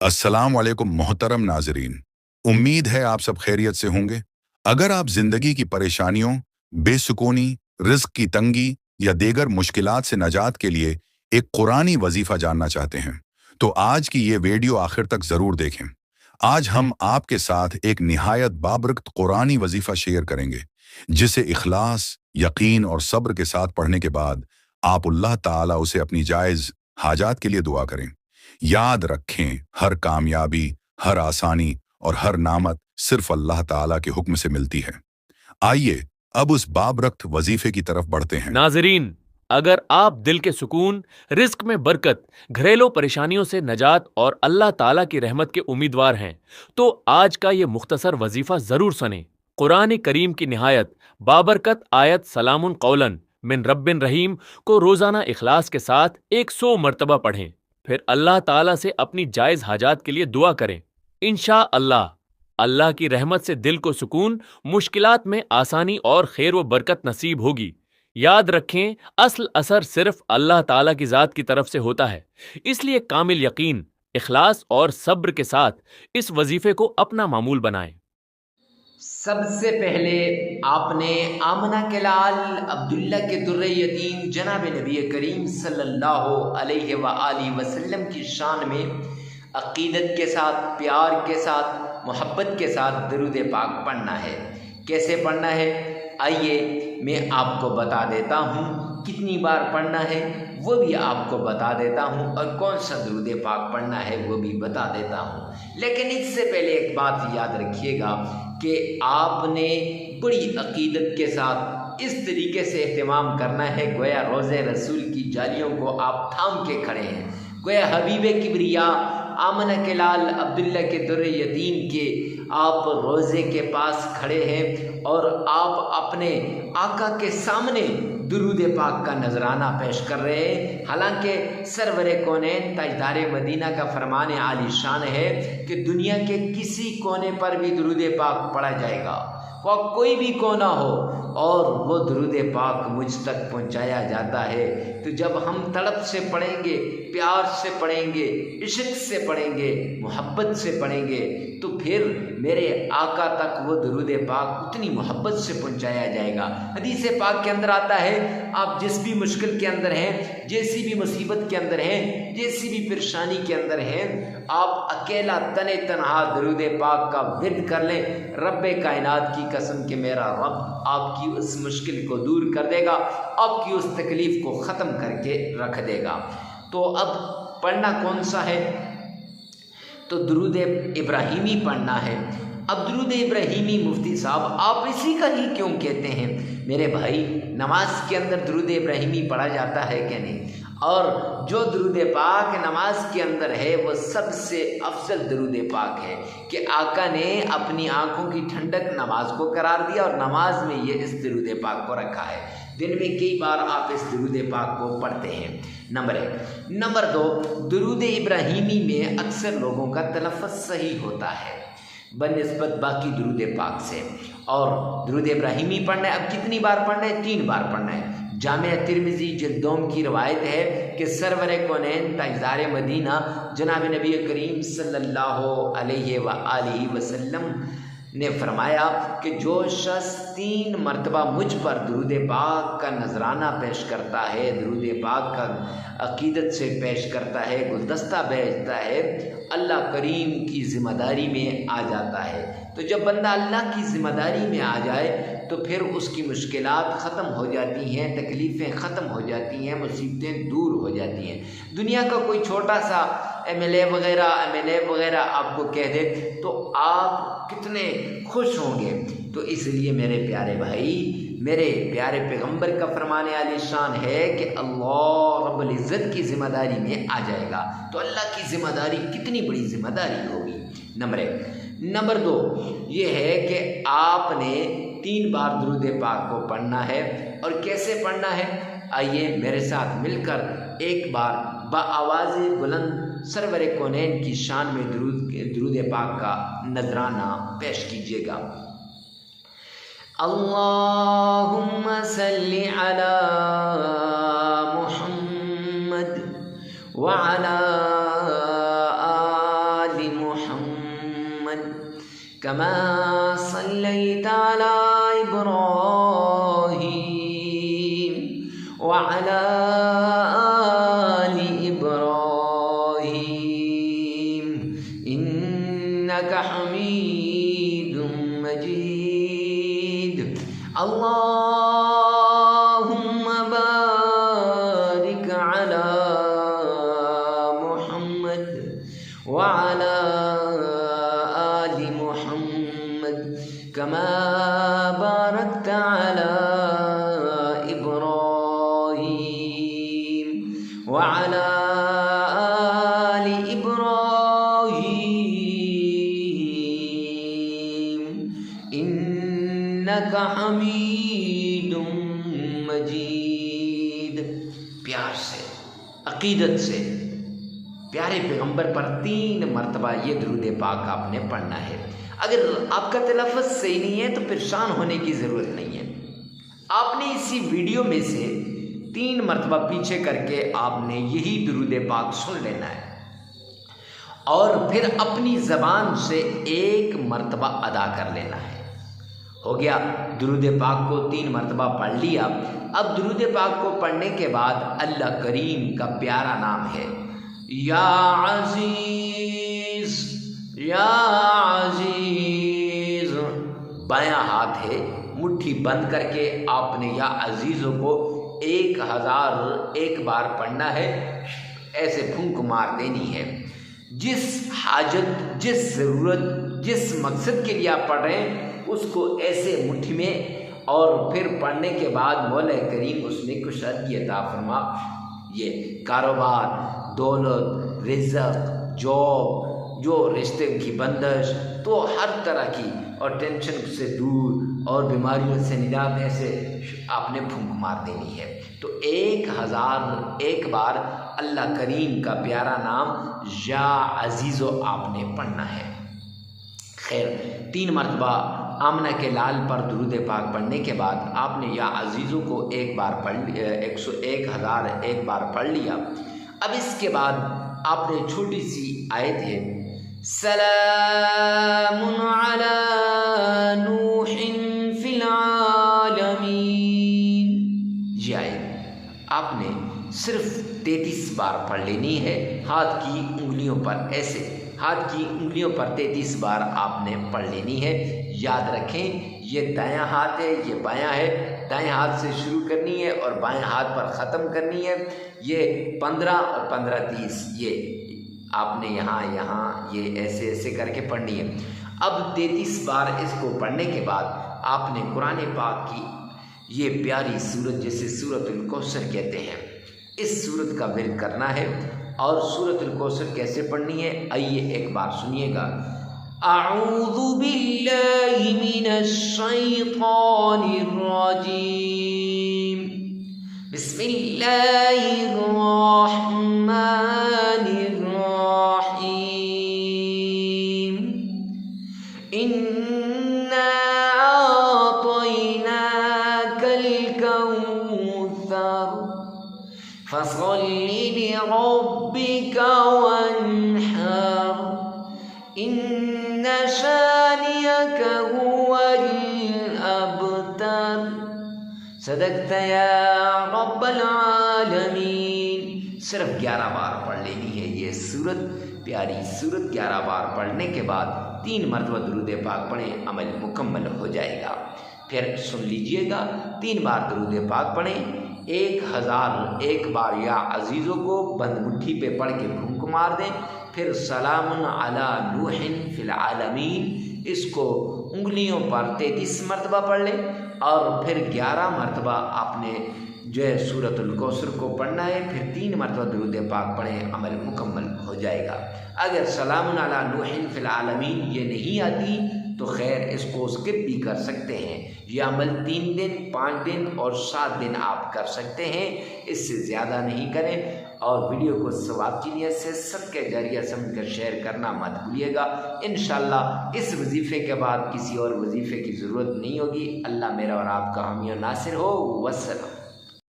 अस्सलाम वालेकुम मोहतरम नाजरीन। उम्मीद है आप सब खैरियत से होंगे। अगर आप जिंदगी की परेशानियों, बेसुकूनी, रिस्क की तंगी या दीगर मुश्किलात से नजात के लिए एक कुरानी वजीफा जानना चाहते हैं तो आज की ये वीडियो आखिर तक जरूर देखें। आज हम आपके साथ एक निहायत बाबरकत कुरानी वजीफा शेयर करेंगे जिसे इखलास, यकीन और सब्र के साथ पढ़ने के बाद आप अल्लाह ताला उसे अपनी जायज हाजात के लिए दुआ करें। याद रखें, हर कामयाबी, हर आसानी और हर नामत सिर्फ अल्लाह ताला के हुक्म से मिलती है। आइए अब उस बाबरकत वजीफे की तरफ बढ़ते हैं। नाजरीन, अगर आप दिल के सुकून, रिस्क में बरकत, घरेलू परेशानियों से नजात और अल्लाह ताला की रहमत के उम्मीदवार हैं तो आज का ये मुख्तसर वजीफा जरूर सुनें। कुरान करीम की निहायत बाबरकत आयत सलामुन कौलन मिन रब्बिन रहीम को रोजाना इखलास के साथ 100 मरतबा पढ़ें। फिर अल्लाह ताला से अपनी जायज हाजात के लिए दुआ करें। इंशा अल्लाह अल्लाह की रहमत से दिल को सुकून, मुश्किलात में आसानी और खैर व बरकत नसीब होगी। याद रखें, असल असर सिर्फ अल्लाह ताला की ज़ात की तरफ से होता है, इसलिए कामिल यकीन, इखलास और सब्र के साथ इस वजीफे को अपना मामूल बनाएं। सबसे पहले आपने आमना के लाल अब्दुल्ला के दुर्रे यतीम जनाब नबी करीम सल्लल्लाहु अलैहि आलिहि वसल्लम की शान में अक़ीदत के साथ, प्यार के साथ, मोहब्बत के साथ दरूद पाक पढ़ना है। कैसे पढ़ना है आइए मैं आपको बता देता हूँ। कितनी बार पढ़ना है वो भी आपको बता देता हूँ और कौन सा दरूद पाक पढ़ना है वो भी बता देता हूँ। लेकिन इससे पहले एक बात याद रखिएगा कि आपने बड़ी अक़ीदत के साथ इस तरीके से एहतमाम करना है गोया रोज़े रसूल की जालियों को आप थाम के खड़े हैं, गोया हबीब किबरिया आमना के लाल अब्दुल्ला के दुर्रे यतीम के आप रोज़े के पास खड़े हैं और आप अपने आका के सामने दुरूद पाक का नजराना पेश कर रहे हैं। हालांकि सरवरे कौनैन ताजदार मदीना का फरमान आली शान है कि दुनिया के किसी कोने पर भी दुरूद पाक पढ़ा जाएगा, वह कोई भी कोना हो, और वो दुरूद पाक मुझ तक पहुंचाया जाता है। तो जब हम तड़प से पढ़ेंगे, प्यार से पढ़ेंगे, इश्क से पढ़ेंगे, मोहब्बत से पढ़ेंगे, तो फिर मेरे आका तक वो दुरूद पाक उतनी मोहब्बत से पहुंचाया जाएगा। हदीस पाक के अंदर आता है, आप जिस भी मुश्किल के अंदर हैं, जैसी भी मुसीबत के अंदर हैं, जैसी भी परेशानी के अंदर हैं, आप अकेला तने तनहा दरूद पाक का विर्द कर लें। रब्बे कायनात की कसम कि मेरा रब आपकी उस मुश्किल को दूर कर देगा, आपकी उस तकलीफ़ को ख़त्म करके रख देगा। तो अब पढ़ना कौन सा है? तो दुरूद इब्राहीमी पढ़ना है। अब दुरूद इब्राहीमी मुफ्ती साहब आप इसी का ही क्यों कहते हैं? मेरे भाई, नमाज के अंदर दुरूद इब्राहीमी पढ़ा जाता है कि नहीं? और जो दुरूद पाक नमाज के अंदर है वो सबसे अफजल दुरूद पाक है कि आका ने अपनी आँखों की ठंडक नमाज को करार दिया और नमाज में ये इस दुरूद पाक को रखा है। दिन में कई बार आप इस दुरूद पाक को पढ़ते हैं। नंबर 1। नंबर 2, दुरूद इब्राहीमी में अक्सर लोगों का तलफ़्फ़ुज़ सही होता है बनिस्बत बाकी दुरूद पाक से। और दुरूद इब्राहीमी पढ़ना है, अब कितनी बार पढ़ना है? 3 बार पढ़ना है। जामे तिरमिज़ी जिल्दोम की रवायत है कि सरवरे कौनैन ताजदार मदीना जनाब नबी करीम सल्लल्लाहु अलैहि आलिहि वसल्लम ने फरमाया कि जो शख्स 3 मरतबा मुझ पर दुरूद पाक का नजराना पेश करता है, दुरूद पाक का अक़ीदत से पेश करता है, गुलदस्ता भेजता है, अल्लाह करीम की ज़िम्मेदारी में आ जाता है। तो जब बंदा अल्लाह की ज़िम्मेदारी में आ जाए तो फिर उसकी मुश्किलात ख़त्म हो जाती हैं, तकलीफ़ें ख़त्म हो जाती हैं, मुसीबतें दूर हो जाती हैं। दुनिया का कोई छोटा सा एमएलए वगैरह आपको कह दे तो आप कितने खुश होंगे। तो इसलिए मेरे प्यारे भाई, मेरे प्यारे पैगंबर का फरमाने आली शान है कि अल्लाह रब्बुल इज़्ज़त की ज़िम्मेदारी में आ जाएगा। तो अल्लाह की ज़िम्मेदारी कितनी बड़ी ज़िम्मेदारी होगी। नंबर 1। नंबर 2 ये है कि आपने 3 बार दुरूद पाक को पढ़ना है। और कैसे पढ़ना है? आइए मेरे साथ मिलकर एक बार बाआवाज़ बुलंद सरवरे कौनैन की शान में दुरूद पाक का नजराना पेश कीजिएगा। अल्लाहुम्मा सल्ली अला मुहम्मद व अला محمد كما صليت على إبراهيم وعلى آل إبراهيم إنك حميد مجيد اللهم بارك على محمد وعلى آل محمد كما باركت على إبراهيم وعلى آل إبراهيم إنك حميد مجيد. پیار سے، عقیدت سے پیارے پیغمبر پر 3 مرتبہ یہ درود پاک آپ نے پڑھنا ہے. اگر آپ کا تلفظ صحیح نہیں ہے تو پریشان ہونے کی ضرورت نہیں ہے. آپ نے اسی ویڈیو میں سے 3 مرتبہ پیچھے کر کے آپ نے یہی درود پاک سن لینا ہے اور پھر اپنی زبان سے 1 مرتبہ ادا کر لینا ہے. ہو گیا، درود پاک کو 3 مرتبہ پڑھ لیا. اب درود پاک کو پڑھنے کے بعد اللہ کریم کا پیارا نام ہے یا عزیز یا عزیز. بایاں ہاتھ ہے، مٹھی بند کر کے آپ نے یا عزیزوں کو 1001 بار پڑھنا ہے. ایسے پھونک مار دینی ہے. جس حاجت، جس ضرورت، جس مقصد کے لیے آپ پڑھ رہے ہیں اس کو ایسے مٹھی میں، اور پھر پڑھنے کے بعد مولا کریم اس میں کشادگی عطا فرما. یہ کاروبار، دولت، رزق، جاب، جو رشتے کی بندش، تو ہر طرح کی، اور ٹینشن سے دور اور بیماریوں سے نجات، ایسے آپ نے پھونک مار دینی ہے. تو 1001 بار اللہ کریم کا پیارا نام یا عزیزو آپ نے پڑھنا ہے. خیر، 3 مرتبہ آمنہ کے لال پر درود پاک پڑھنے کے بعد آپ نے یا عزیزوں کو 1 بار پڑھ لیا، 1001 بار پڑھ لیا. اب اس کے بعد آپ نے چھوٹی سی آیت ہے سلام علی نوح فی العالمین، یہ آیت آپ نے صرف 33 بار پڑھ لینی ہے. ہاتھ کی انگلیوں پر، ایسے ہاتھ کی انگلیوں پر 33 بار آپ نے پڑھ لینی ہے. یاد رکھیں یہ دایاں ہاتھ ہے، یہ بایاں ہے. دائیں ہاتھ سے شروع کرنی ہے اور بائیں ہاتھ پر ختم کرنی ہے. یہ 15 اور 15 30، یہ آپ نے یہاں یہ ایسے ایسے کر کے پڑھنی ہے. اب 33 بار اس کو پڑھنے کے بعد آپ نے قرآن پاک کی یہ پیاری سورت، جسے سورۃ الکوثر کہتے ہیں، اس سورت کا ورد کرنا ہے. اور سورۃ الکوثر کیسے پڑھنی ہے آئیے ایک بار سنیے گا. اعوذ باللہ من الشیطان الرجیم، بسم اللہ الرحمن الرحیم. انا اعطیناک الکوثر فصل لربک وانحر ان شانئک هو الابتر. صدقت یا رب العالمین. صرف 11 بار پڑھ لینی ہے یہ سورت، پیاری سورت. 11 بار پڑھنے کے بعد 3 مرتبہ درود پاک پڑھیں، عمل مکمل ہو جائے گا. پھر سن لیجئے گا، 3 بار درود پاک پڑھیں، 1001 بار یا عزیزوں کو بند مٹھی پہ پڑھ کے پھونک مار دیں. پھر سلام علی نوح فی العالمین، اس کو انگلیوں پر 33 مرتبہ پڑھ لیں، اور پھر 11 مرتبہ آپ نے جو ہے سورۃ الکوثر کو پڑھنا ہے. پھر 3 مرتبہ درود پاک پڑھیں، عمل مکمل ہو جائے گا. اگر سلام علی نوح فی العالمین یہ نہیں آتی تو خیر اس کو اسکپ بھی کر سکتے ہیں. یہ عمل 3 دن، 5 دن اور 7 دن آپ کر سکتے ہیں، اس سے زیادہ نہیں کریں. اور ویڈیو کو ثواب کی نیت سے صدقہ جاریہ سمجھ کر شیئر کرنا مت بھولیے گا. انشاءاللہ اس وظیفے کے بعد کسی اور وظیفے کی ضرورت نہیں ہوگی. اللہ میرا اور آپ کا حامی و ناصر ہو. والسلام.